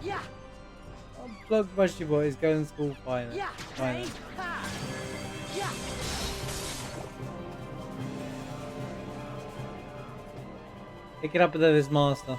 Oh, Plug Bushy Boy is going to school finally. Finally. Pick it up with this master.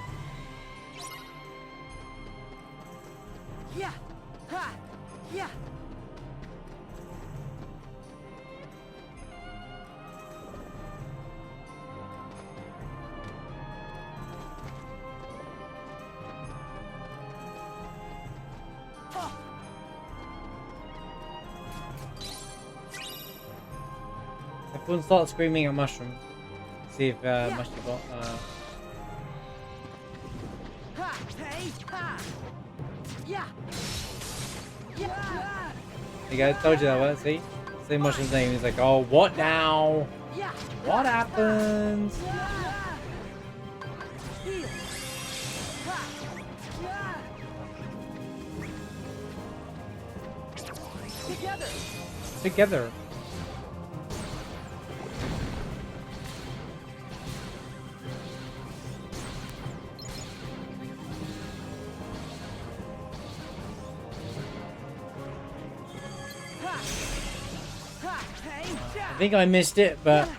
Everyone start screaming at Mushroom. See if Mushroom got There you go, told you that worked, see? Say Mushroom's name, he's like, oh, what now? What happens? Together. I think I missed it, but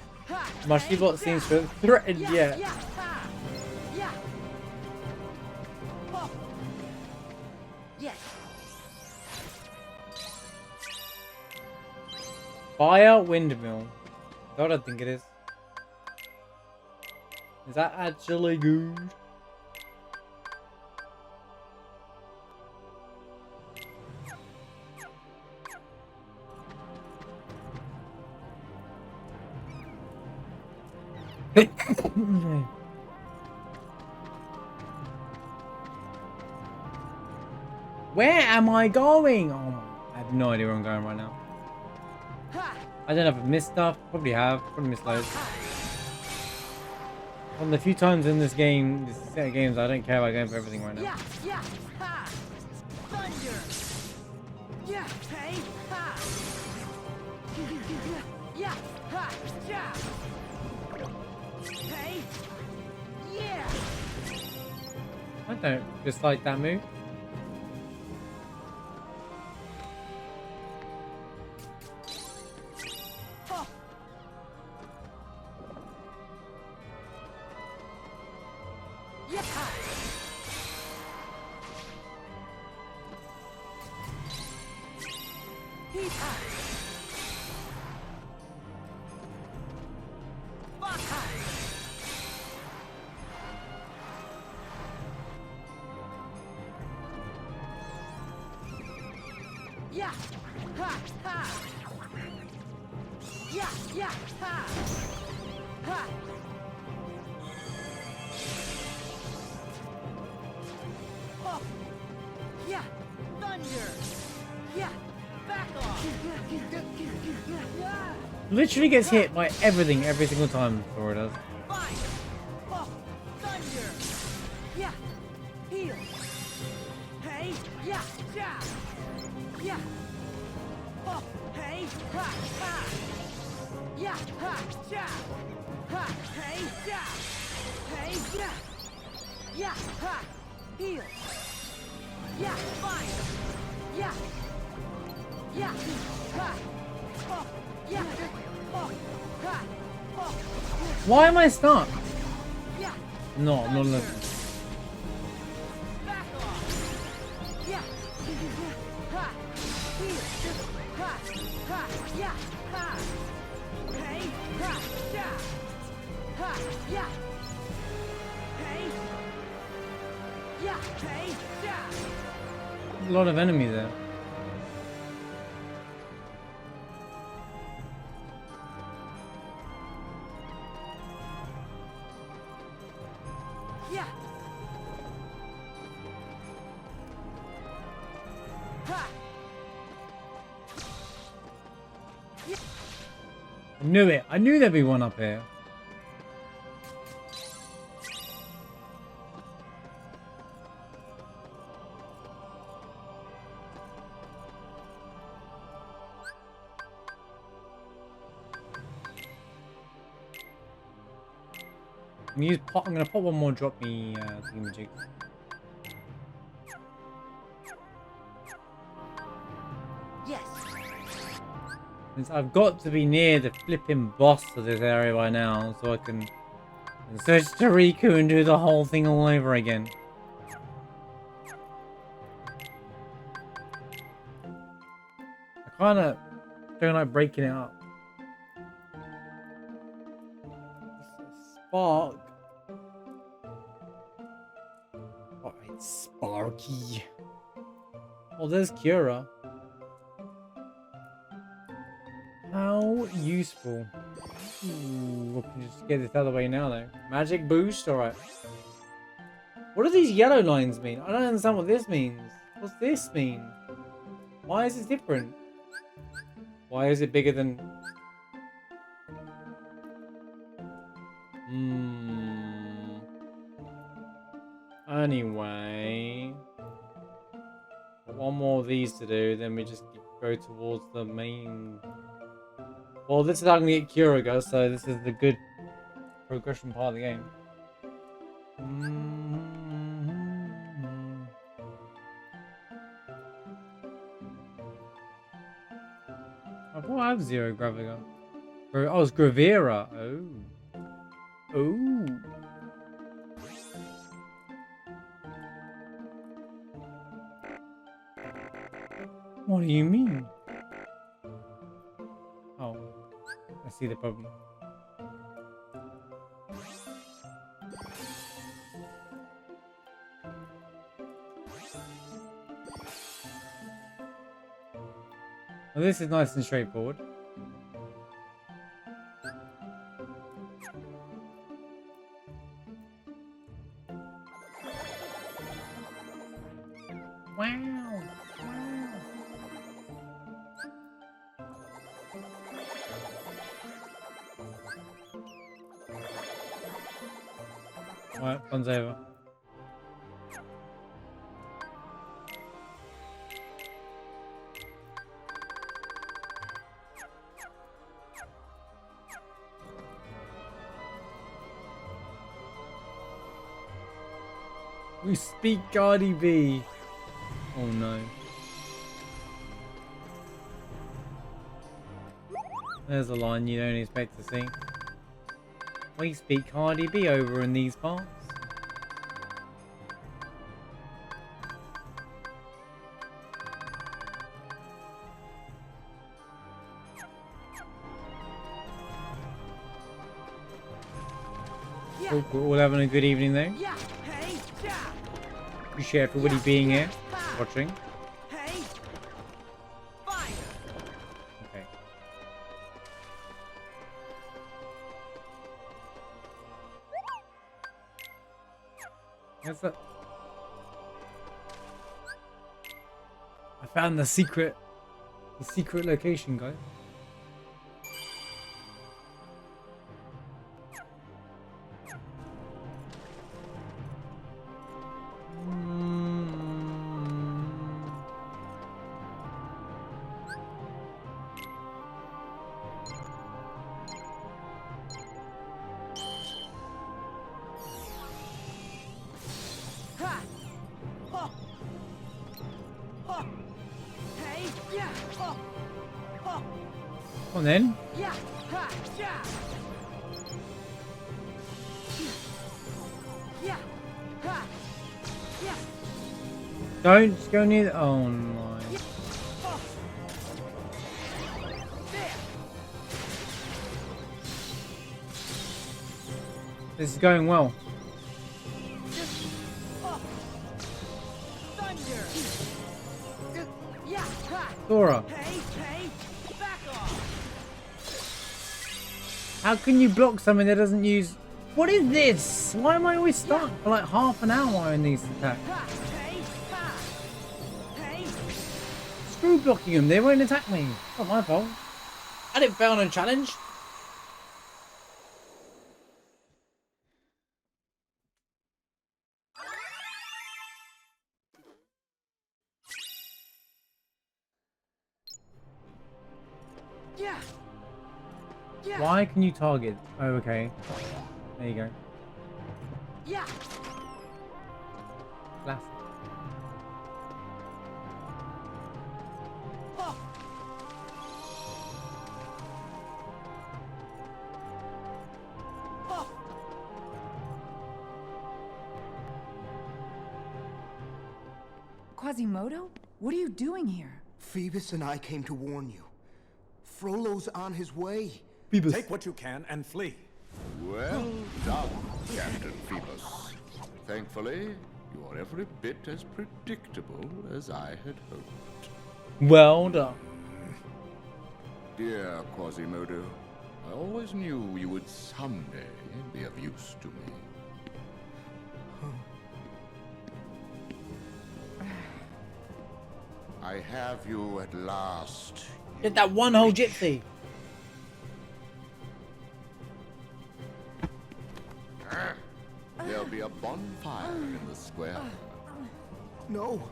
Mushybot seems to have threatened yet. Fire windmill. That's what I think it is. Is that actually good? Where am I going? Oh my, I have no idea where I'm going right now. I don't know if I've missed stuff. Probably have. Probably missed loads. One of the few times in this game, this set of games, I don't care about going for everything right now. I don't dislike that move. Literally gets hit by everything every single time Thor does. Why am I stuck? No, I'm not looking. A lot of enemies there. I knew it. I knew there'd be one up here. I'm gonna pop one more. Drop me thingamajig. Since I've got to be near the flipping boss of this area by now, so I can search Riku and do the whole thing all over again. I kinda don't like breaking it up. Spark. Oh, it's Sparky. Oh, there's Kira. How useful. Ooh, I can just get this other way now though. Magic boost? Alright. What do these yellow lines mean? I don't understand what this means. What's this mean? Why is it different? Why is it bigger than... Anyway... One more of these to do, then we just go towards the main... Well, this is how I'm going to get Kyuriga, so this is the good progression part of the game. I thought I have Zero Graviga. Oh, it's Gravera. Oh. Oh. What do you mean? Oh. I see the problem. Well, this is nice and straightforward. Wow. Alright, fun's over. We speak Cardi B. Oh no. There's a line you don't expect to see. We speak Cardi B over in these parts. Hope we're all having a good evening though. Appreciate everybody being here, watching. Okay. What's that? I found the secret location, guys. Come on then. Don't go near the... Oh my. This is going well. Dora. How can you block something that doesn't use... What is this? Why am I always stuck for like half an hour in these attacks? Screw blocking them, they won't attack me. Not my fault. I didn't fail on a challenge. Why can you target? Oh, okay. There you go. Yeah. Classic. Quasimodo? What are you doing here? Phoebus and I came to warn you. Frollo's on his way. Phoebus. Take what you can and flee. Well done, Captain Phoebus. Thankfully, you are every bit as predictable as I had hoped. Well done. Dear Quasimodo, I always knew you would someday be of use to me. I have you at last. Get that one whole gypsy. There'll be a bonfire in the square. No.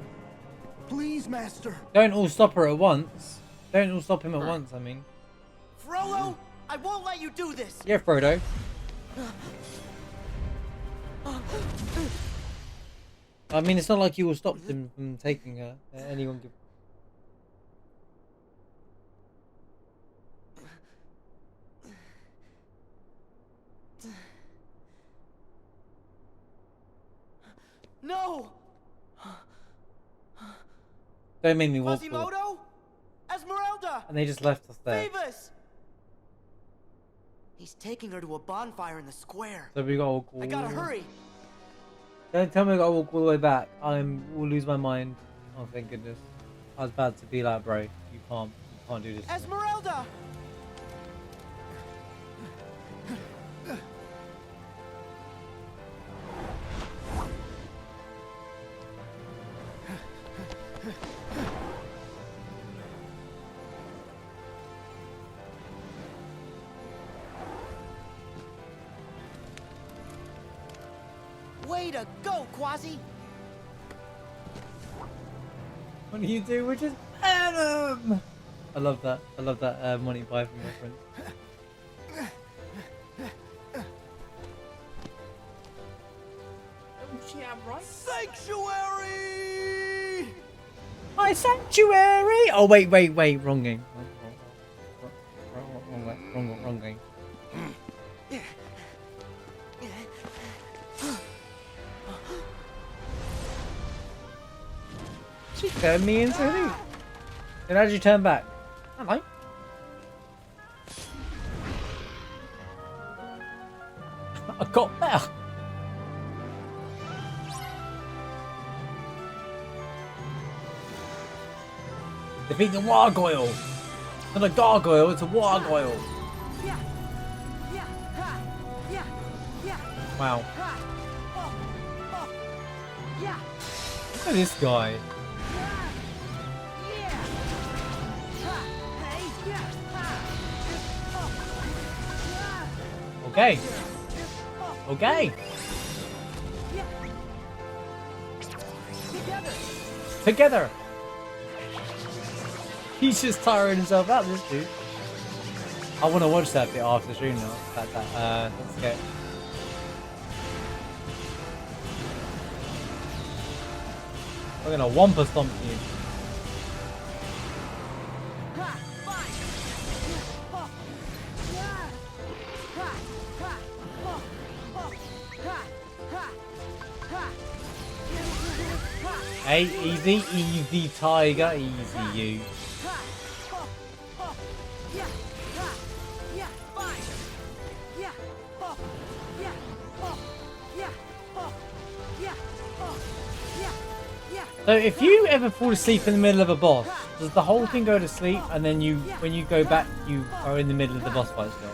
Please, Master. Don't all stop her at once. Don't all stop him at once, I mean. Frollo, I won't let you do this. Yeah, Frodo. I mean, it's not like you all stopped him from taking her. Anyone give... No! Don't make me walk forward. Quasimodo? Esmeralda! And they just left us there. Phoebus! He's taking her to a bonfire in the square. So we gotta walk I gotta hurry. Don't tell me I gotta walk all the way back. Will lose my mind. Oh, thank goodness. I was about to be like, bro, you can't do this. Esmeralda! Way to go, Quasi! What do you do? We're just Adam. I love that. I love that Monty Python reference. Sanctuary! My sanctuary! Oh wait, wrong game. Wrong game. She turned me into who? And how'd you turn back? Hello. I got better. Defeat the gargoyle. It's not a gargoyle, it's a gargoyle. Wow. Look at this guy. Okay. Okay. Together. He's just tiring himself out, this dude. I want to watch that bit after the stream now. Let's go. We're gonna wampa stomp you. Hey, easy tiger, easy you. So if you ever fall asleep in the middle of a boss, does the whole thing go to sleep and then when you go back you are in the middle of the boss fight still?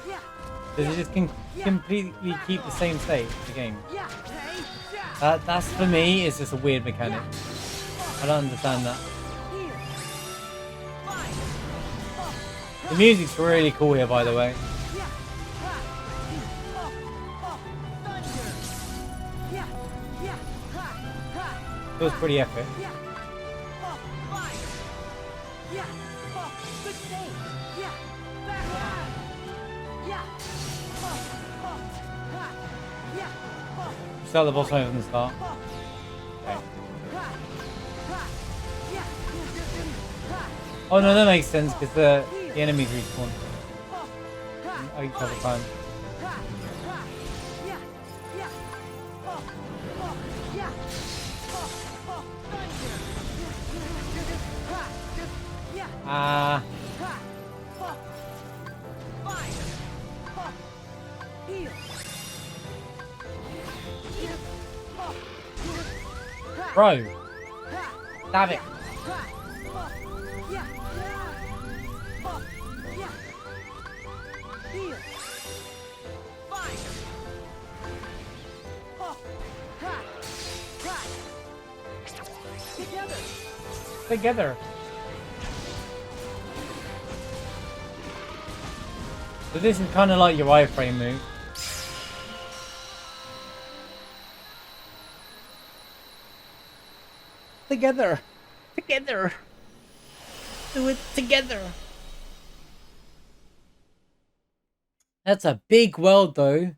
Does it just completely keep the same state of the game? That's for me, it's just a weird mechanic. I don't understand that. The music's really cool here, by the way. Feels pretty epic. Start the boss fight from the start. Okay. Oh no, that makes sense because the enemies respawn each other time. Ah. Bro. Damn it. Together. So this is kind of like your iframe move. Together. Together. Do it together. That's a big world though.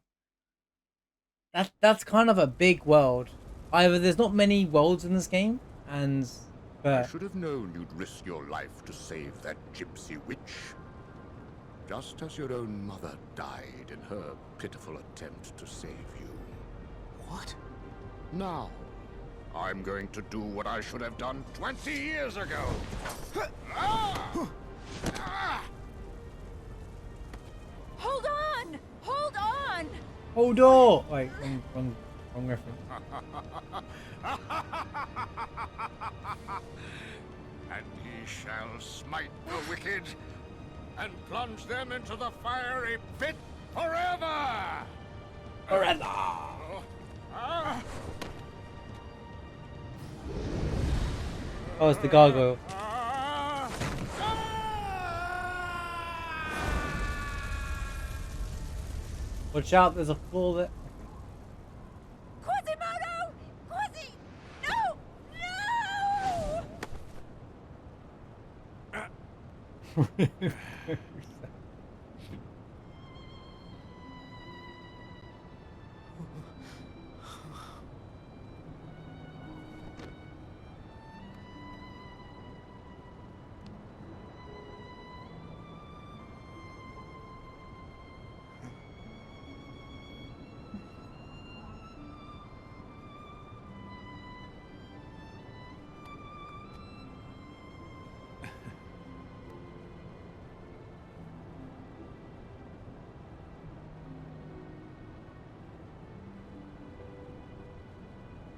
That's kind of a big world. Either there's not many worlds in this game, and I should have known you'd risk your life to save that gypsy witch. Just as your own mother died in her pitiful attempt to save you. What? Now, I'm going to do what I should have done 20 years ago. Hold on! Hold on! hold on. Wait, wrong reference. And he shall smite the wicked and plunge them into the fiery pit forever! Forever. Oh, it's the gargoyle. Watch out, there's a fall there. Quasimodo! Quasi! No! No!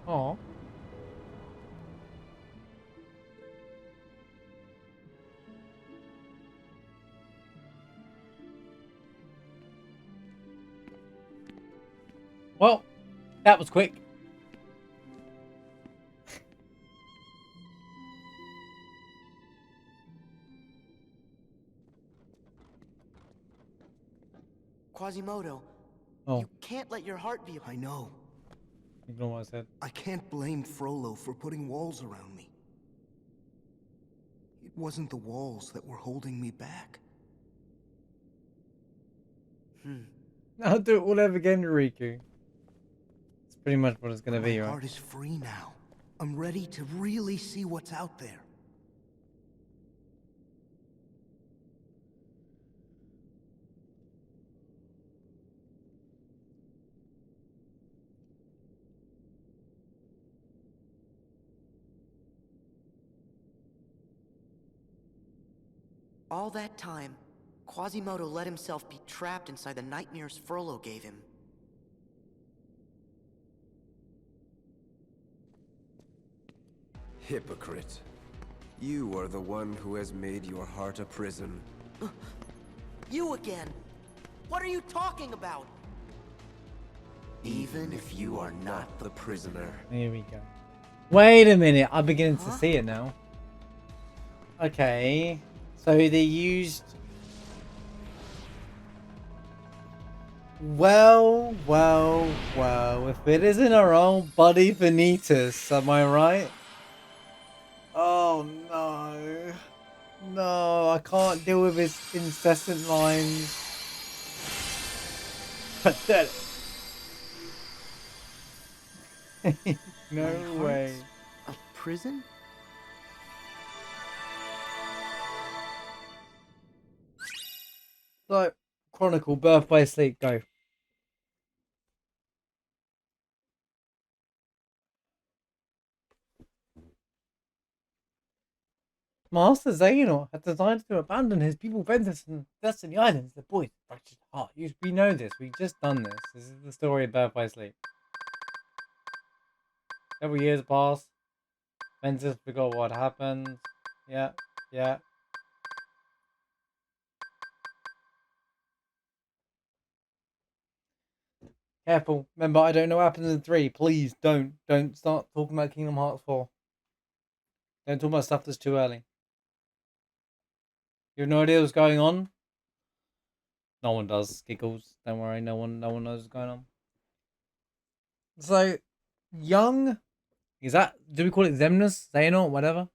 Oh. Well, that was quick. Quasimodo, Oh, you can't let your heart be. I know. ignore what I said. I can't blame Frollo for putting walls around me. It wasn't the walls that were holding me back. I'll do it all over again, Riku. It's pretty much what it's gonna My be, right? heart is free now. I'm ready to really see what's out there. All that time, Quasimodo let himself be trapped inside the nightmares Frollo gave him. Hypocrite. You are the one who has made your heart a prison. You again! What are you talking about? Even if you are not the prisoner. Here we go. Wait a minute, I'm beginning to see it now. Okay, so they used... Well, if it isn't our own buddy Vanitas, am I right? Oh no. No, I can't deal with his incessant lines. Pathetic. No My way. heart's a prison? So, Chronicle, Birth by Sleep, go. Master Xehanort had decided to abandon his people Ventus and Destiny Islands. The boy's fractured heart. We know this. We just done this. This is the story of Birth by Sleep. Several years passed. Ventus forgot what happened. Yeah, yeah. Careful. Remember, I don't know what happens in 3. Please don't. Don't start talking about Kingdom Hearts 4. Don't talk about stuff that's too early. You have no idea what's going on? No one does. Giggles. Don't worry. No one knows what's going on. So, young... Is that... Do we call it Xemnas? Xehanort? Whatever?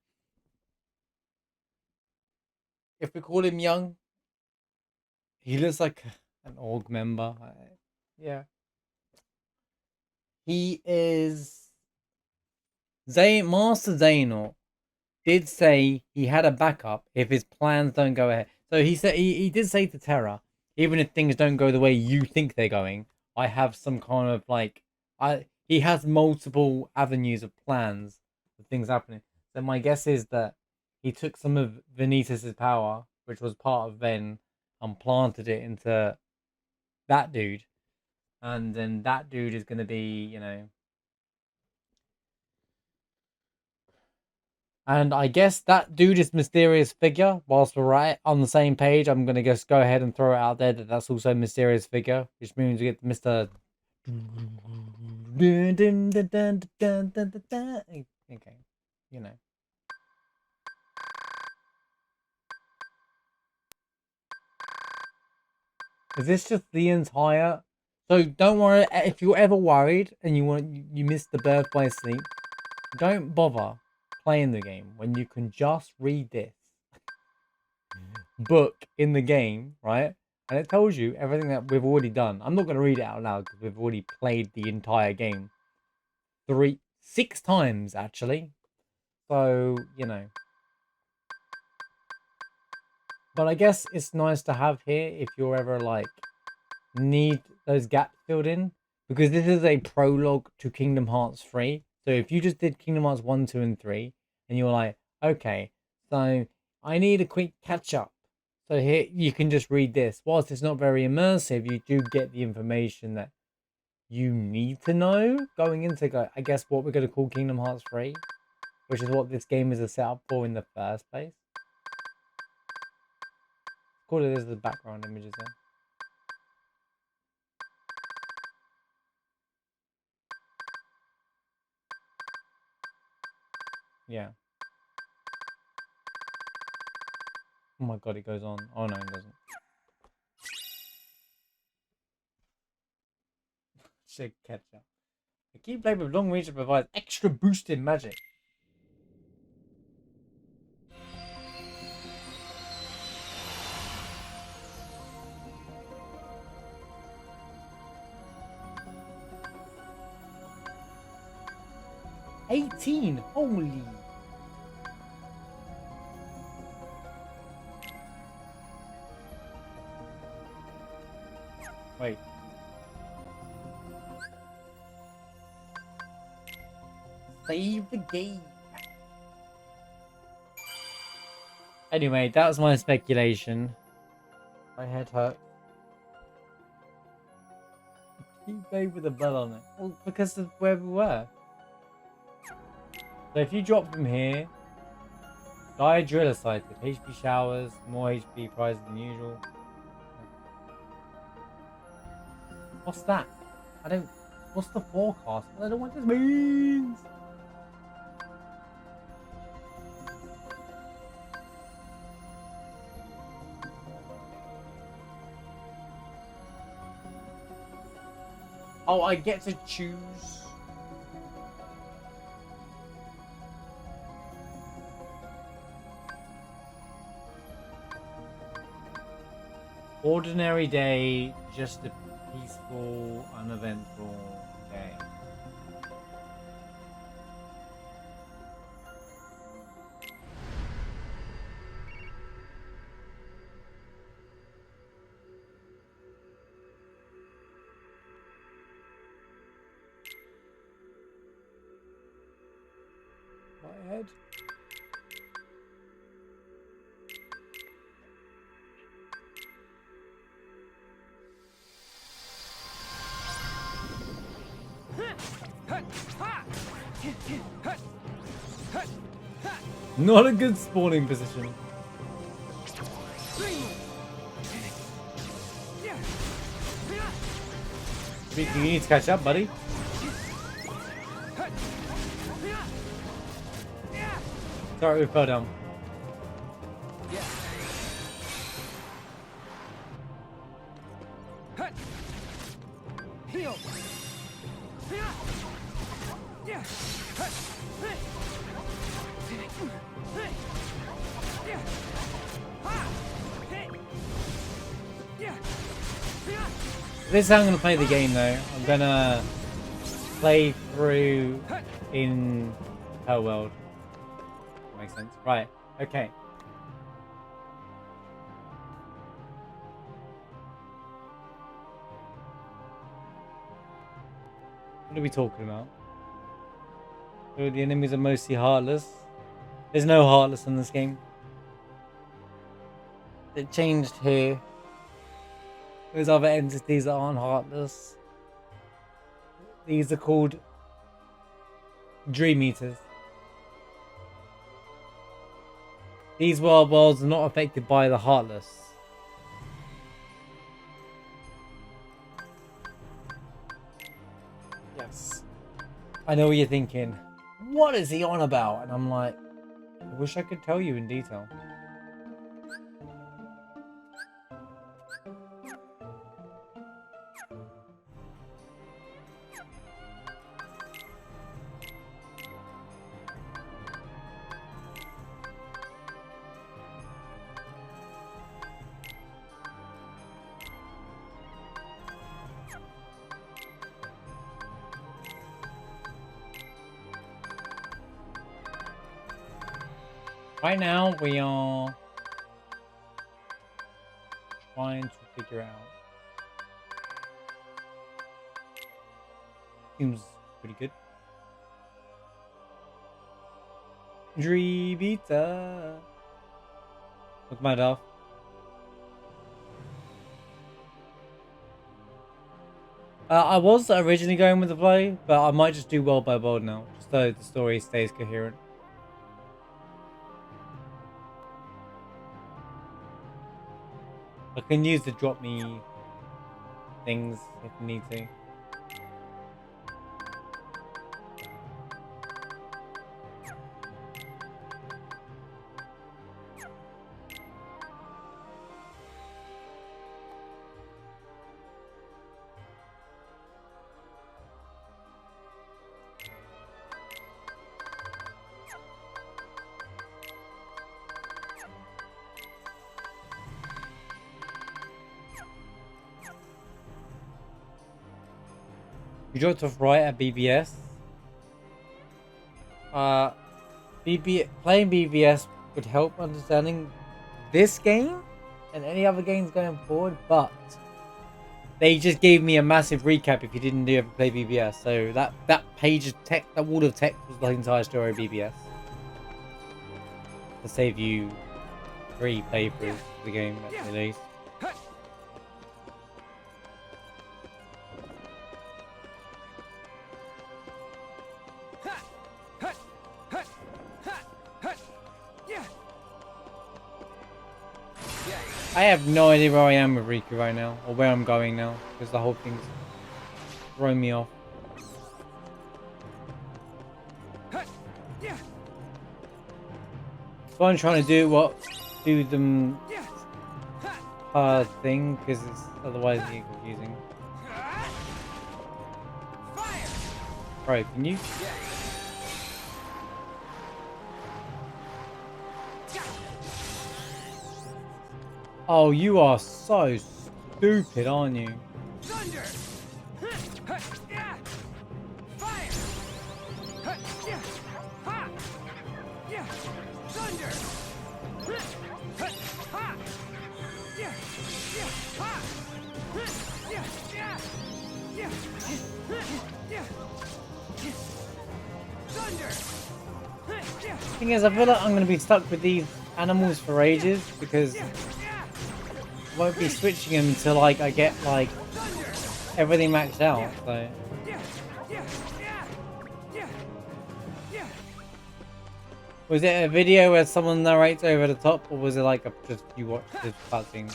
If we call him young, he looks like an org member. Yeah. He is... Master Xehanort did say he had a backup if his plans don't go ahead. So he said he did say to Terra, even if things don't go the way you think they're going, I have some kind of like he has multiple avenues of plans of things happening. So my guess is that he took some of Vanitas' power, which was part of Ven, and planted it into that dude. And then that dude is gonna be, you know, and I guess that dude is mysterious figure. Whilst we're right on the same page, I'm gonna just go ahead and throw it out there that that's also mysterious figure, which means we get Mr. Okay, you know. Is this just the entire? So don't worry if you're ever worried and you missed the Birth by Sleep. Don't bother playing the game when you can just read this book in the game, right? And it tells you everything that we've already done. I'm not going to read it out loud because we've already played the entire game 6 times actually. So, you know. But I guess it's nice to have here if you're ever like need those gaps filled in, because this is a prologue to Kingdom Hearts 3. So if you just did Kingdom Hearts 1, 2, and 3 and you're like, okay, so I need a quick catch up. So here you can just read this. Whilst it's not very immersive, you do get the information that you need to know going into, I guess, what we're going to call Kingdom Hearts 3, which is what this game is a setup for in the first place. Call it as the background images there. Yeah. Oh my god, it goes on. Oh no, it doesn't. Should catch up. The keyblade with long range provides extra boosted magic. $18. Holy. Wait. Save the game. Anyway, that was my speculation. My head hurt. Keyblade with a bell on it. Well, because of where we were. So if you drop from here, die driller sighted. HP showers, more HP prizes than usual. What's that? I don't. What's the forecast? I don't know what this means. Oh, I get to choose. Ordinary day, just a peaceful, uneventful day. My head. Not a good spawning position. You need to catch up, buddy. Sorry, we fell down. Heal. This is how I'm gonna play the game, though. I'm gonna play through in her world. Makes sense, right? Okay. What are we talking about? Oh, the enemies are mostly heartless. There's no heartless in this game. It changed here. There's other entities that aren't heartless. These are called Dream Eaters. These worlds are not affected by the heartless. Yes. I know what you're thinking. What is he on about? And I'm like, I wish I could tell you in detail. Right now, we are trying to figure out. Seems pretty good. Dreamita. Look my dog. I was originally going with the play, but I might just do world by world now, just so the story stays coherent. I can use the drop me things if I need to. You dropped off right at BBS. Playing BBS would help understanding this game and any other games going forward, but they just gave me a massive recap if you didn't ever play BBS. So that page of text, that wall of text was the entire story of BBS. To save you 3 playthroughs of the game at release. I have no idea where I am with Riku right now, or where I'm going now, because the whole thing's throwing me off. So I'm trying to do them hard thing, because it's otherwise it's confusing. Right, can you? Oh, you are so stupid, aren't you? Thunder! Fire! Thunder! Thing is, I feel like I'm going to be stuck with these animals for ages, because I won't be switching them until like I get like everything maxed out. So Was it a video where someone narrates over the top, or was it like just you watch the cutscene?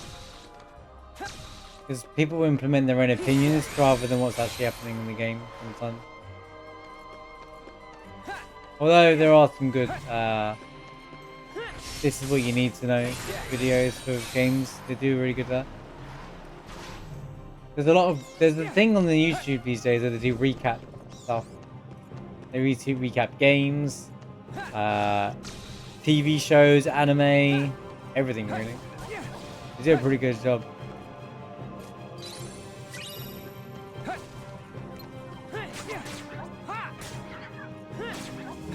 Because people implement their own opinions rather than what's actually happening in the game sometimes. Although there are some good, this is what you need to know videos for games. They do really good at that. There's a thing on the YouTube these days where they do recap stuff. They recap games, TV shows, anime, everything really. They do a pretty good job.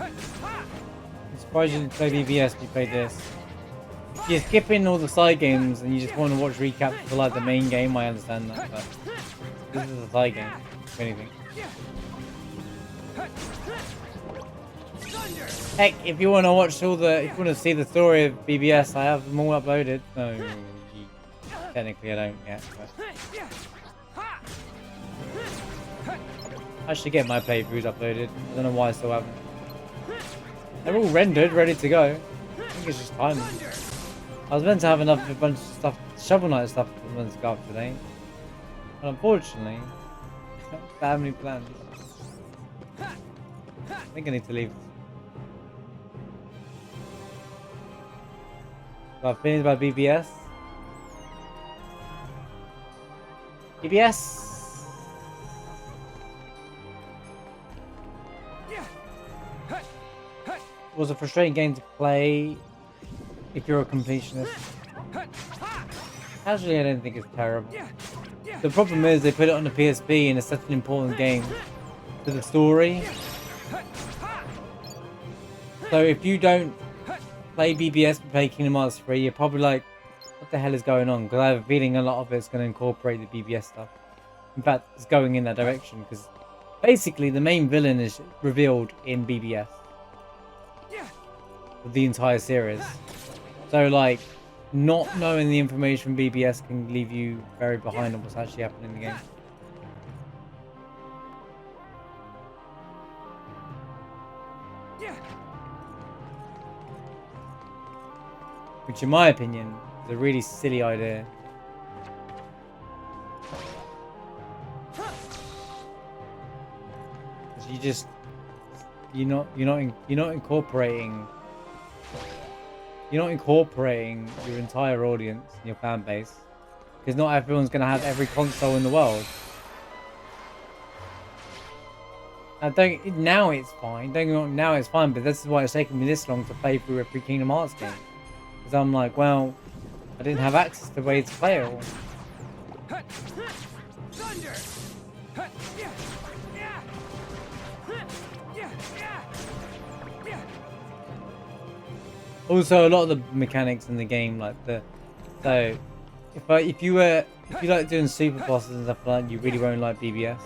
I'm surprised you didn't play BBS if you played this. If you're skipping all the side games and you just want to watch recaps for like the main game, I understand that, but this is a side game, if anything. Heck, if you want to watch if you want to see the story of BBS, I have them all uploaded. No, technically I don't yet. But I should get my playthroughs uploaded. I don't know why I still haven't. They're all rendered, ready to go. I think it's just timing. I was meant to have a bunch of stuff, Shovel Knight stuff I was meant to go up today. But unfortunately, family plans. I think I need to leave. So I've finished by BBS. BBS! It was a frustrating game to play if you're a completionist. Actually, I don't think it's terrible. The problem is they put it on the PSP and it's such an important game to the story. So if you don't play BBS but play Kingdom Hearts 3, you're probably like, what the hell is going on? Because I have a feeling a lot of it's going to incorporate the BBS stuff. In fact, it's going in that direction because basically the main villain is revealed in BBS. Of the entire series. So like, not knowing the information from BBS can leave you very behind on what's actually happening in the game. Which in my opinion is a really silly idea. Because you're not incorporating your entire audience and your fan base, because not everyone's going to have every console in the world. Now it's fine. Don't get me wrong, now it's fine, but this is why it's taken me this long to play through every Kingdom Hearts game. Because I'm like, well, I didn't have access to ways to play it all. Also, a lot of the mechanics in the game, like if you like doing super bosses and stuff like that, you really won't like BBS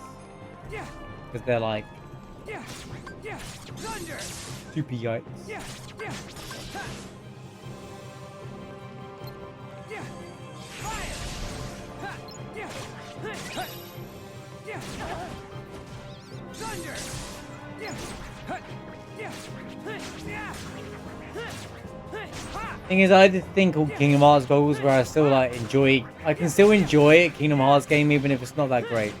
because they're like super yikes. Thing is, I just think all Kingdom Hearts goals where I still I can still enjoy a Kingdom Hearts game even if it's not that great,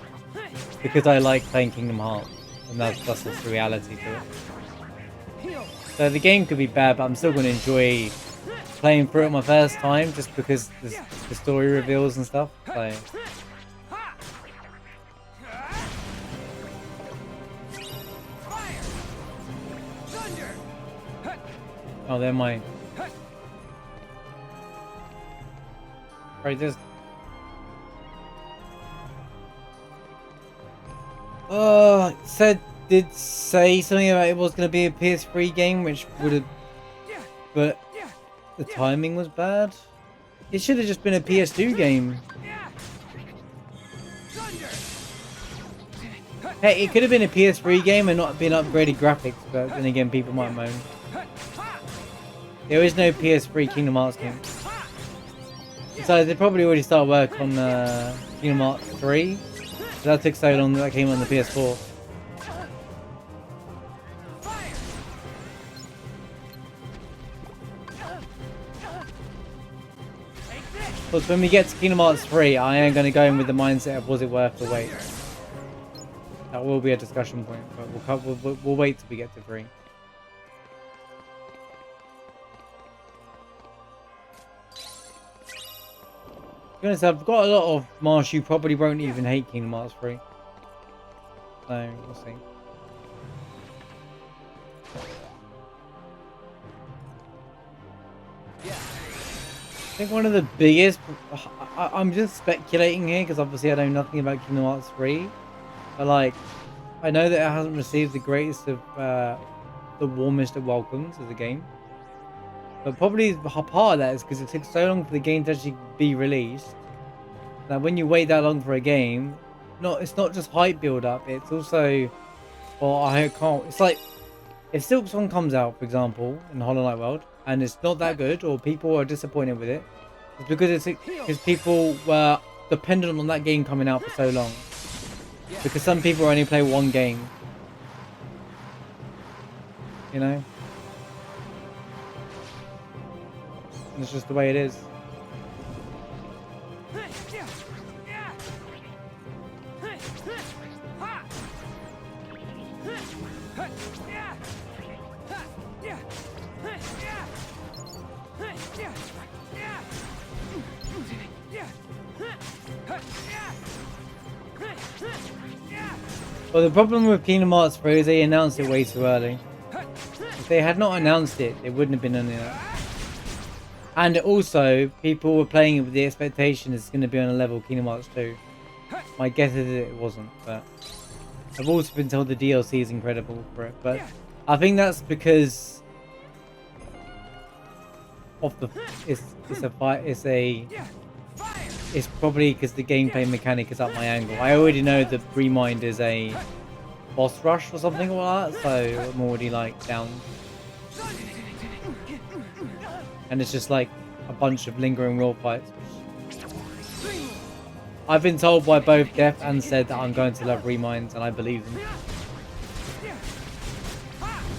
because I like playing Kingdom Hearts, and that's just the reality to it. So the game could be bad, but I'm still going to enjoy playing through it my first time, just because the story reveals and stuff. So. Oh, they're my. Right, this. Did say something about it was going to be a PS3 game, which would have, but the timing was bad. It should have just been a PS2 game. Hey, it could have been a PS3 game and not been upgraded graphics, but then again, people might moan. There is no PS3 Kingdom Hearts game. So they probably already started work on Kingdom Hearts 3. So that took so long that came on the PS4. But when we get to Kingdom Hearts 3, I am going to go in with the mindset of was it worth the wait. That will be a discussion point, but we'll wait till we get to 3. To be honest, I've got a lot of Marsh who probably won't even hate Kingdom Hearts 3. So, we'll see. I think one of the biggest... I'm just speculating here because obviously I know nothing about Kingdom Hearts 3. But like, I know that it hasn't received the greatest of... the warmest of welcomes as a game. But probably part of that is because it took so long for the game to actually be released. That when you wait that long for a game, it's not just hype build up, it's also... Well, I can't... It's like, if Silk Song comes out, for example, in Hollow Knight World, and it's not that good, or people are disappointed with it, it's because people were dependent on that game coming out for so long. Because some people only play one game. You know? And it's just the way it is. Well, the problem with Kingdom Hearts 3 is they announced it way too early. If they had not announced it, it wouldn't have been on there. And also, people were playing it with the expectation it's going to be on a level of Kingdom Hearts 2. My guess is it wasn't, but I've also been told the DLC is incredible for it. But I think that's because of the it's probably because the gameplay mechanic is up my angle. I already know that Remind is a boss rush or something like that, so I'm already like down. And it's just like a bunch of lingering world fights. I've been told by both Def and Said that I'm going to love Reminds, and I believe them.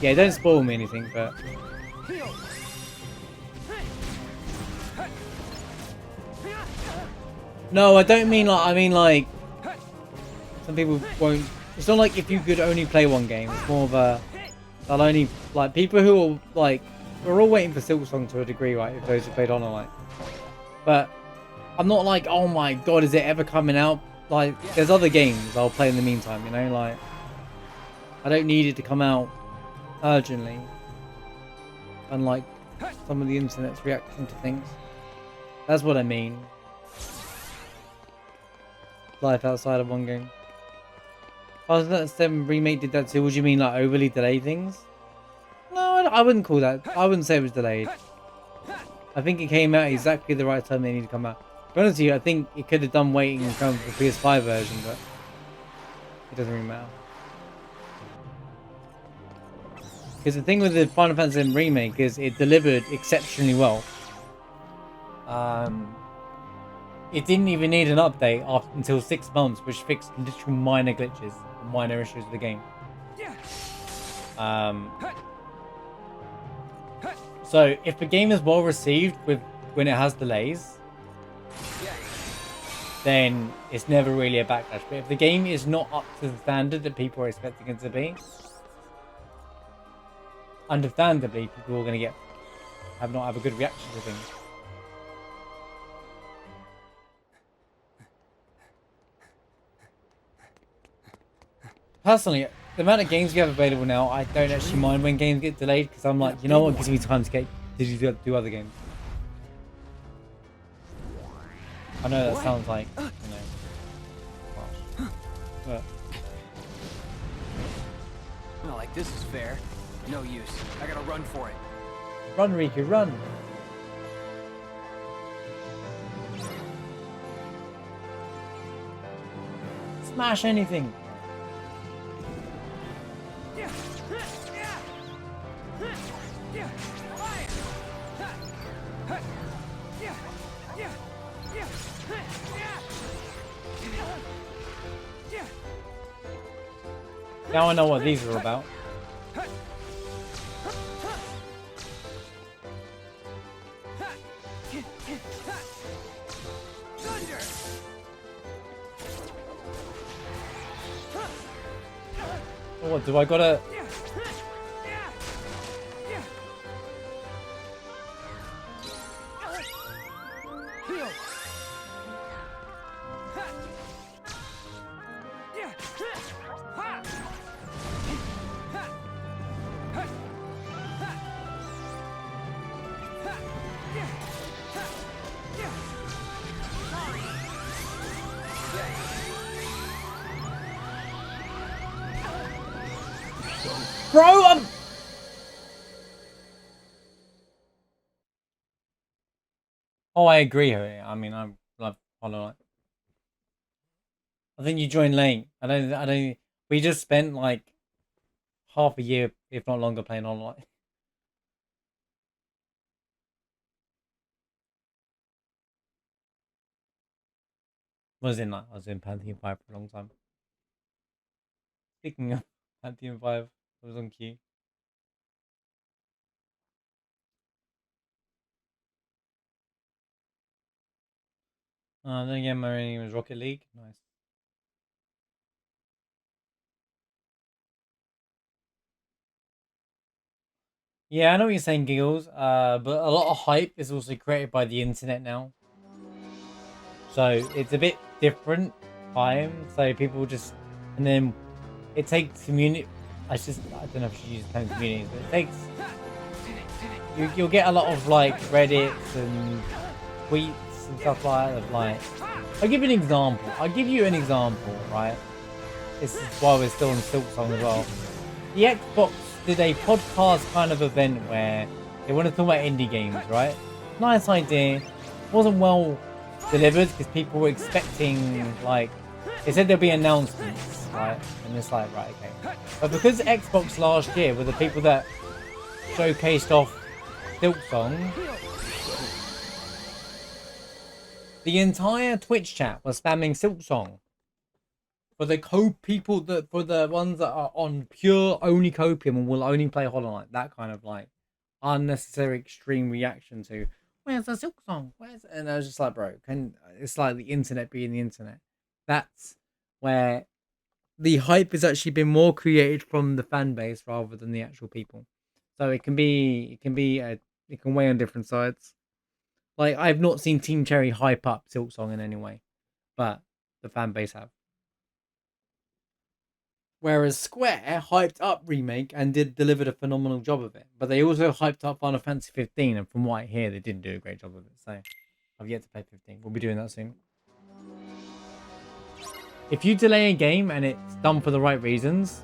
Yeah, don't spoil me anything, but... No, I don't mean like, I mean like, some people won't, it's not like if you could only play one game, it's more of a, they'll only, like, people who are, like, we're all waiting for Silk Song to a degree, right, if those who played Honor Light. But, I'm not like, oh my god, is it ever coming out? Like, there's other games I'll play in the meantime, you know, like, I don't need it to come out urgently. Unlike some of the internet's reaction to things. That's what I mean. Life outside of one game. Oh, that 7 remake did that too. What do you mean, like overly delayed things? No, I wouldn't call that. I wouldn't say it was delayed. I think it came out exactly the right time they needed to come out. To be honest with you, I think it could have done waiting and come for the PS5 version, but it doesn't really matter. Because the thing with the Final Fantasy VII remake is it delivered exceptionally well. It didn't even need an update until 6 months, which fixed literal minor glitches, minor issues with the game. So if the game is well received when it has delays, then it's never really a backlash. But if the game is not up to the standard that people are expecting it to be, understandably, people are going to not have a good reaction to things. Personally, the amount of games we have available now, I don't actually mind when games get delayed because I'm like, you know what, it gives me time to do other games. I know that sounds like, you know, but Not like this is fair. No use. I gotta run for it. run, Riku, run! Smash anything! Now I know what these are about. Oh, what do I gotta? Bro, Oh, I agree. I mean, I love Hollow Knight. I think you joined late. I don't. We just spent like half a year, if not longer, playing Hollow Knight. I was in Pantheon 5 for a long time. Speaking of Pantheon 5, I was on queue. Then again, my name was Rocket League. Nice. Yeah, I know what you're saying, Giggles. But a lot of hype is also created by the internet now. So it's a bit different time. So people just, and then it takes community. I don't know if I should use the term communities, but it takes. You'll get a lot of like Reddits and tweets and stuff like that. Of like, I'll give you an example. Right? This is why we're still on Silksong as well. The Xbox did a podcast kind of event where they want to talk about indie games, right? Nice idea. Wasn't well delivered because people were expecting, like, they said there'll be announcements, right? And it's like, right, okay. But because Xbox last year were the people that showcased off Silksong, the entire Twitch chat was spamming Silksong. For the for the ones that are on pure only copium and will only play Hollow Knight, that kind of like unnecessary extreme reaction to where's the Silksong? And I was just like, bro, it's like the internet being the internet. That's where the hype has actually been more created from the fan base rather than the actual people. So it can weigh on different sides. Like I've not seen Team Cherry hype up Silksong in any way, but the fan base have. Whereas Square hyped up Remake and delivered a phenomenal job of it. But they also hyped up Final Fantasy 15, and from what I hear, they didn't do a great job of it. So I've yet to play 15. We'll be doing that soon. If you delay a game and it's done for the right reasons,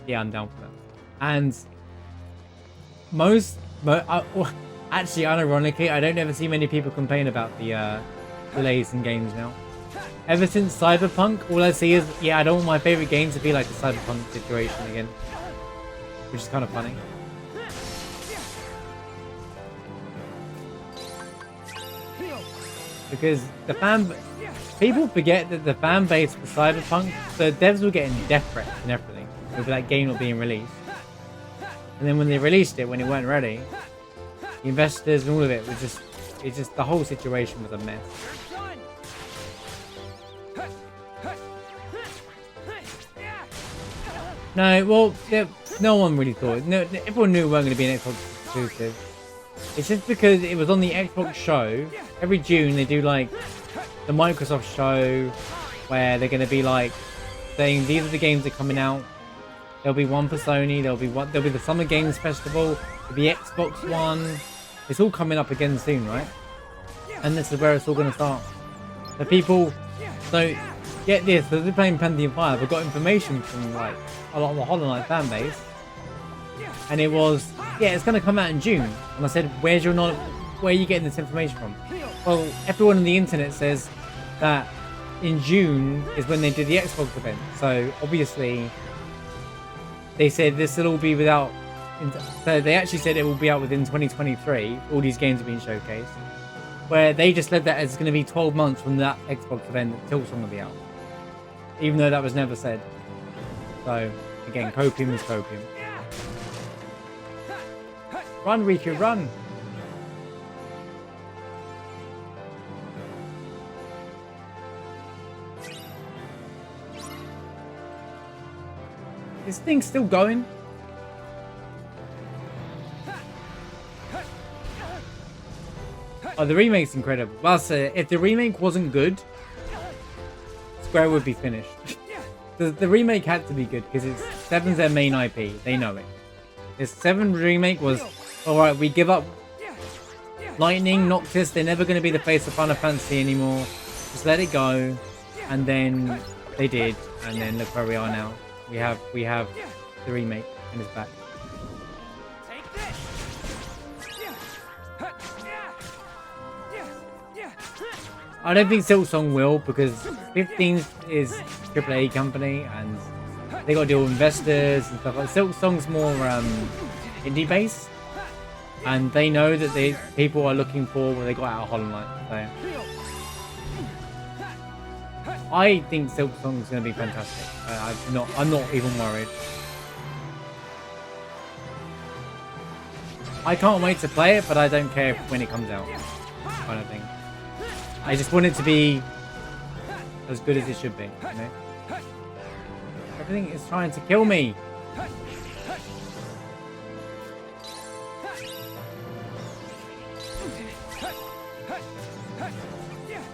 yeah, I'm down for that. And actually, unironically, I don't ever see many people complain about the delays in games now. Ever since Cyberpunk, all I see is, yeah, I don't want my favorite game to be like the Cyberpunk situation again. Which is kind of funny. Because people forget that the fan base for Cyberpunk, the devs were getting death threats and everything with that game not being released. And then when they released it, when it weren't ready, the investors and all of it was just the whole situation was a mess. No, well, no one really thought. No, everyone knew it weren't going to be an Xbox exclusive. It's just because it was on the Xbox show. Every June they do like the Microsoft show where they're going to be like saying these are the games that are coming out. There'll be one for Sony. There'll be the Summer Games Festival. There'll be Xbox One. It's all coming up again soon, right? And this is where it's all going to start. The people. So get this. So they're playing Pantheon 5. I got information from like a lot of the Hollow Knight fan base, and it was, yeah, it's going to come out in June. And I said, where are you getting this information from? Well, everyone on the internet says that in June is when they did the Xbox event. So obviously they said this will all be without. So they actually said it will be out within 2023. All these games are being showcased. Where they just said that it's going to be 12 months from that Xbox event that Silksong will be out. Even though that was never said. So, again, copium is copium. Run, Riku, run! This thing's still going. Oh, the remake's incredible. But if the remake wasn't good, Square would be finished. The remake had to be good because it's 7's their main IP. They know it. This 7 remake was, alright, we give up Lightning, Noctis. They're never going to be the face of Final Fantasy anymore. Just let it go. And then they did. And then look where we are now. We have the remake and it's back. I don't think Silksong will because 15 is AAA company and they got to deal with investors and stuff like that. Silksong's more indie based and they know that people are looking for what they got out of Hollow Knight. So I think Silksong's going to be fantastic. I'm not even worried. I can't wait to play it, but I don't care when it comes out, kind of thing. I just want it to be as good as it should be, you know? Everything is trying to kill me.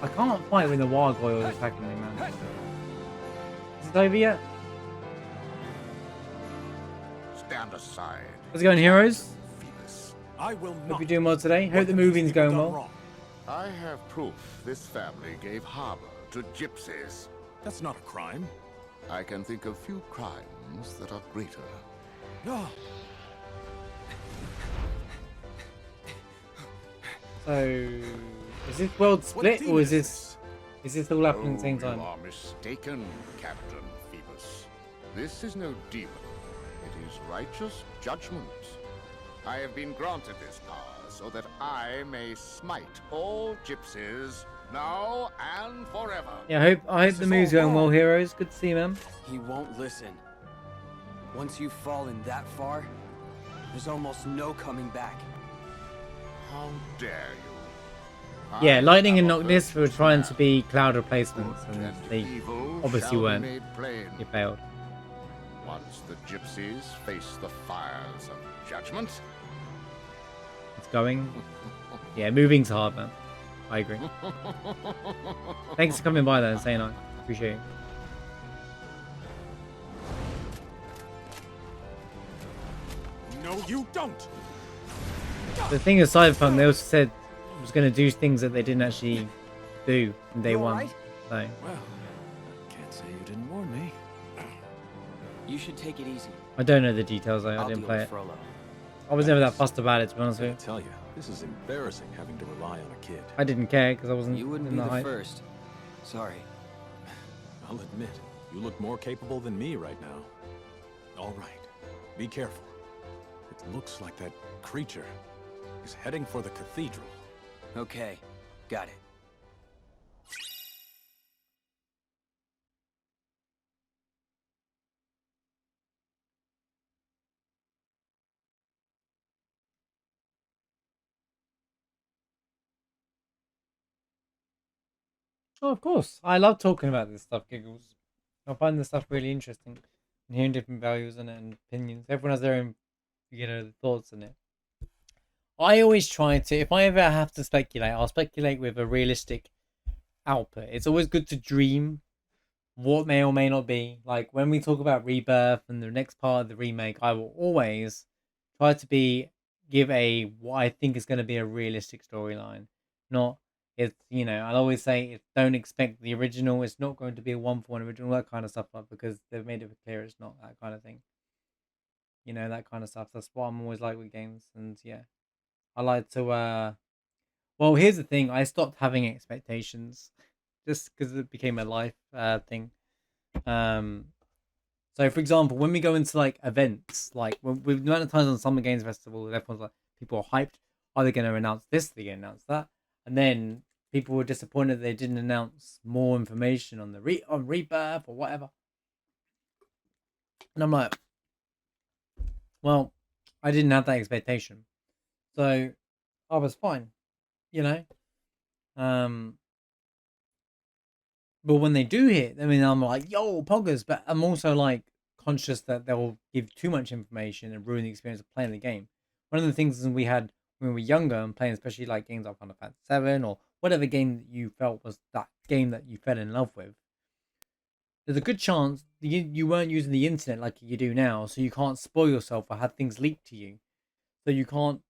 I can't fight when the Wargoyle is attacking me, man. Is it over yet? Stand aside. How's it going, heroes? I will Hope not. you're doing well today. Hope the moving's going well. I have proof this family gave harbor to gypsies. That's not a crime. I can think of few crimes that are greater. No. So, is this world split or is this all happening at the same time? You are mistaken, Captain Phoebus. This is no demon. It is righteous judgment. I have been granted this power so that I may smite all gypsies now and forever. Yeah, I hope the move's going well, heroes. Good to see you, man. He won't listen. Once you've fallen that far, there's almost no coming back. How dare you? Yeah, I Lightning and have Noctis offered were trying to snap. be cloud replacements, and And they evil obviously shall be weren't. made plain. You failed. Once the gypsies face the fires of judgment, It's going. Yeah, moving's hard, man. I agree. Thanks for coming by though and saying hi. Appreciate it. No, you don't. The thing is, Cyberpunk, they also said it was going to do things that they didn't actually do from day You one. alright? So, Well, can't say you didn't warn me. You should take it easy. I don't know the details though. I I'll didn't deal play with it. Frollo. I was never that fussed about it, to be honest I with you. tell you, this is embarrassing having to rely on a kid. I didn't care because I wasn't You wouldn't in be the the hype. first. Sorry. I'll admit, you look more capable than me right now. All right, be careful. It looks like that creature is heading for the cathedral. Okay, got it. Oh, of course. I love talking about this stuff, Giggles. I find this stuff really interesting. And hearing different values in it and opinions. Everyone has their own, thoughts in it. I always try to, if I ever have to speculate, I'll speculate with a realistic output. It's always good to dream what may or may not be. Like when we talk about Rebirth and the next part of the remake, I will always try to give what I think is going to be a realistic storyline. Not, I'll always say, don't expect the original. It's not going to be a 1-for-1 original, that kind of stuff, because they've made it clear it's not that kind of thing. That kind of stuff. That's what I'm always like with games. And yeah, I like to, well, here's the thing. I stopped having expectations just because it became a life thing. So for example, when we go into like events, like when we've done times on Summer Games Festival, everyone's like, people are hyped. Are they going to announce this? Are they going to announce that? And then people were disappointed they didn't announce more information on the on Rebirth or whatever. And I'm like, well, I didn't have that expectation, so I was fine, But when they do hit, I mean, I'm like, yo, poggers. But I'm also like conscious that they'll give too much information and ruin the experience of playing the game. One of the things we had when we were younger and playing, especially like games like Final Fantasy 7 or whatever game that you felt was that game that you fell in love with, there's a good chance you weren't using the internet like you do now, so you can't spoil yourself or have things leaked to you. So you can't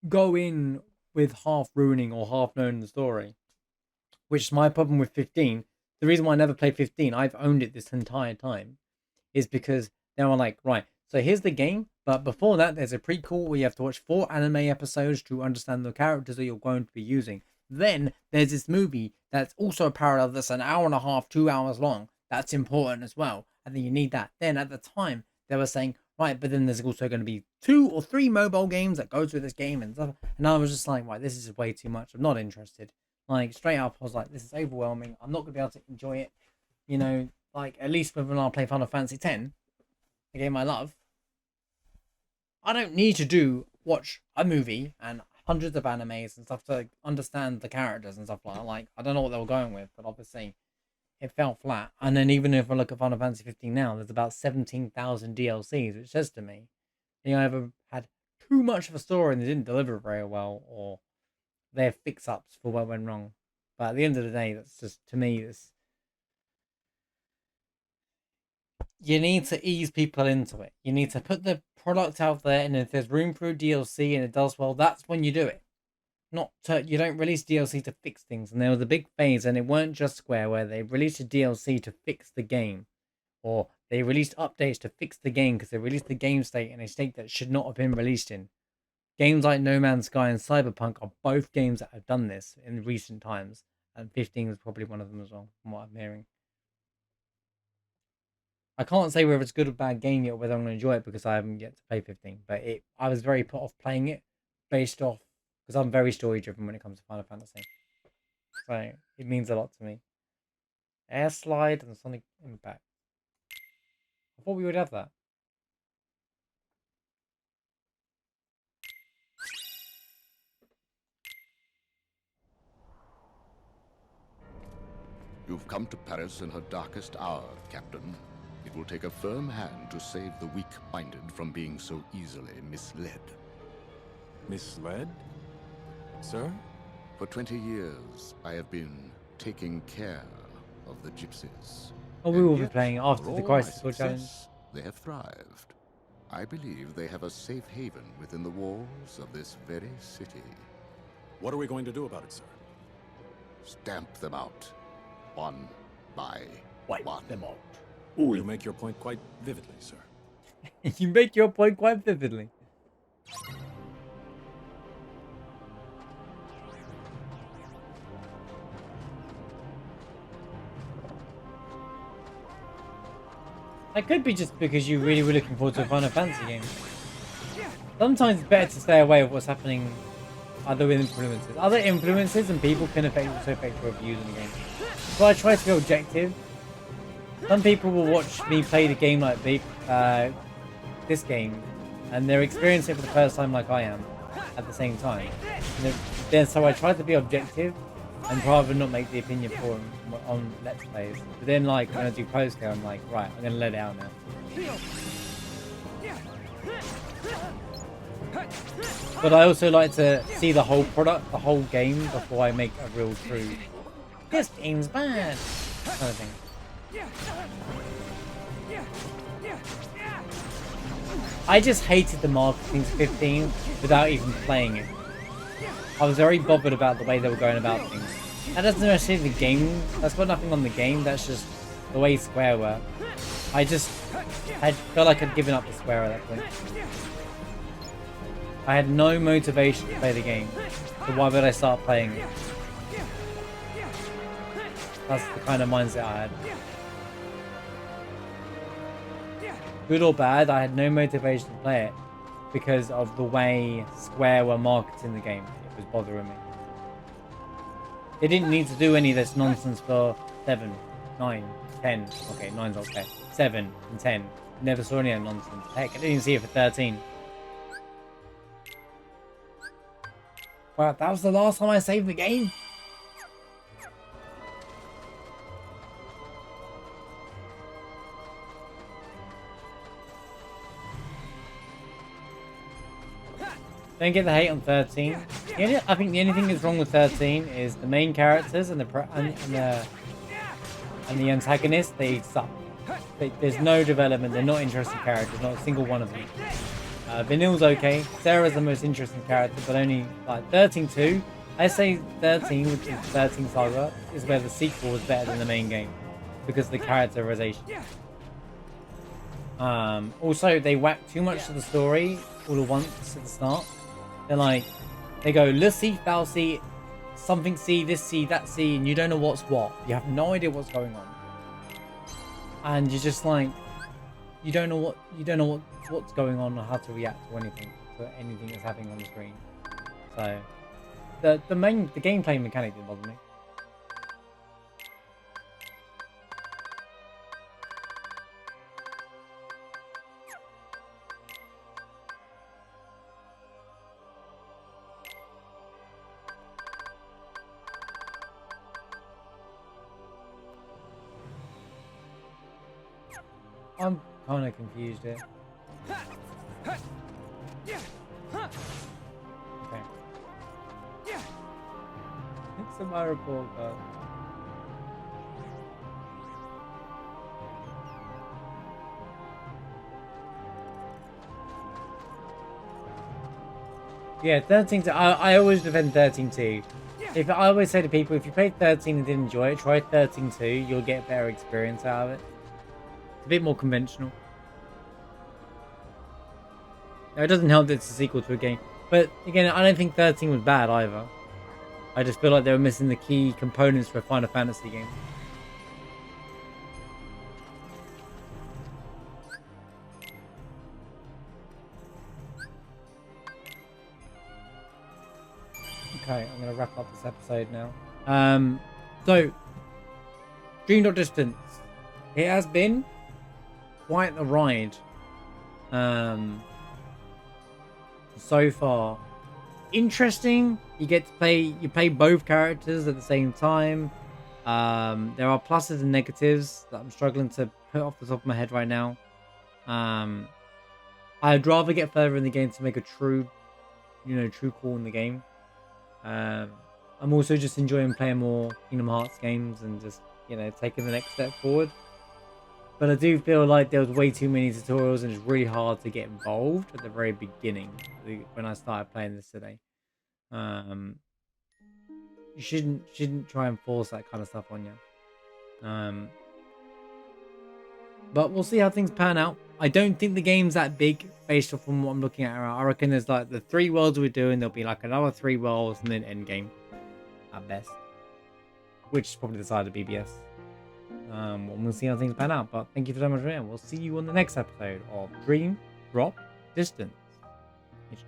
go in with half ruining or half knowing the story, which is my problem with 15. The reason why I never played 15, I've owned it this entire time, is because they were like, right, so here's the game, but before that, there's a prequel where you have to watch 4 anime episodes to understand the characters that you're going to be using. Then there's this movie that's also a parallel that's an hour and a half, 2 hours long. That's important as well. And then you need that. Then at the time, they were saying, right, but then there's also going to be 2 or 3 mobile games that goes with this game and stuff. And I was just like, right, this is way too much. I'm not interested. Like, straight up, I was like, this is overwhelming. I'm not going to be able to enjoy it. You know, like, at least when I play Final Fantasy 10, the game I love, I don't need to watch a movie and hundreds of animes and stuff to understand the characters and stuff like that. Like, I don't know what they were going with, but obviously it fell flat. And then even if I look at Final Fantasy 15 now, there's about 17,000 DLCs, which says to me, you know, either had too much of a story and they didn't deliver very well, or they're fix-ups for what went wrong. But at the end of the day, that's just, to me, this, you need to ease people into it. You need to put the product out there, and if there's room for a DLC and it does well, that's when you do it. You don't release DLC to fix things. And there was a big phase, and it weren't just Square, where they released a DLC to fix the game, or they released updates to fix the game because they released the game state in a state that should not have been released in. Games like No Man's Sky and Cyberpunk are both games that have done this in recent times, and 15 is probably one of them as well, from what I'm hearing. I can't say whether it's a good or bad game yet, or whether I'm going to enjoy it, because I haven't yet to play 15. But I was very put off playing it based off, because I'm very story driven when it comes to Final Fantasy. So it means a lot to me. Air Slide and Sonic Impact. I thought we would have that. You've come to Paris in her darkest hour, Captain. It will take a firm hand to save the weak-minded from being so easily misled. Misled? Sir? For 20 years, I have been taking care of the gypsies. Oh, we And will be yet, playing after for the all Crisis my Core challenge. success, they have thrived. I believe they have a safe haven within the walls of this very city. What are we going to do about it, sir? Stamp them out, one by Wipe one. them out. You make your point quite vividly, sir. You make your point quite vividly. That could be just because you really were looking forward to a Final Fantasy game. Sometimes it's better to stay away with what's happening other influences. Other influences and people can also affect your views on the game. So I try to be objective. Some people will watch me play the game like this game, and they're experiencing it for the first time like I am at the same time. Then so I try to be objective and rather not make the opinion for them on Let's Plays. But then like when I do post-game, I'm like, right, I'm gonna let it out now. But I also like to see the whole product, the whole game, before I make a real true, this game's bad, kind of thing. I just hated the marketing to 15 without even playing it. I was very bothered about the way they were going about things. That doesn't necessarily the game, that's got nothing on the game, that's just the way Square were. I felt like I'd given up to Square at that point. I had no motivation to play the game, so why would I start playing it? That's the kind of mindset I had. Good or bad, I had no motivation to play it because of the way Square were marketing the game. It was bothering me. They didn't need to do any of this nonsense for 7, 9, 10. Okay, 9's okay. 7 and 10. Never saw any of that nonsense. Heck, I didn't even see it for 13. Wow, that was the last time I saved the game? don't get the hate on 13. I think the only thing that's wrong with 13 is the main characters and the antagonist. They suck. There's no development. They're not interesting characters. Not a single one of them. Vanille's okay. Sarah's the most interesting character, but only like 13-2. I say 13, which is 13 Saga, is where the sequel is better than the main game because of the characterization. Also, they whack too much to the story all at once at the start. They're like, they go, let's see, thou see, something see, this see, that see, and you don't know what's what. You have no idea what's going on. And you're just like, you don't know what's going on or how to react to anything that's happening on the screen. So, the gameplay mechanic didn't bother me. I'm kind of confused here. Okay. It's a my report card. Yeah, 13. I always defend 13-2. If I always say to people, if you played 13 and didn't enjoy it, try 13-2. You'll get a better experience out of it. A bit more conventional. Now, it doesn't help that it's a sequel to a game. But again, I don't think 13 was bad either. I just feel like they were missing the key components for a Final Fantasy game. Okay, I'm going to wrap up this episode now. So, Dream Not Distance. It has been quite the ride so far. Interesting. You play both characters at the same time. There are pluses and negatives that I'm struggling to put off the top of my head right now. I'd rather get further in the game to make a true call in the game. I'm also just enjoying playing more Kingdom Hearts games and just taking the next step forward. But I do feel like there was way too many tutorials and it's really hard to get involved at the very beginning when I started playing this today. You shouldn't try and force that kind of stuff on you. But we'll see how things pan out. I don't think the game's that big based off from what I'm looking at. I reckon there's like the 3 worlds we're doing. There'll be like another 3 worlds and then end game at best, which is probably the side of BBS. We'll see how things pan out. But thank you for so much for it. We'll see you on the next episode of Dream Drop Distance HD.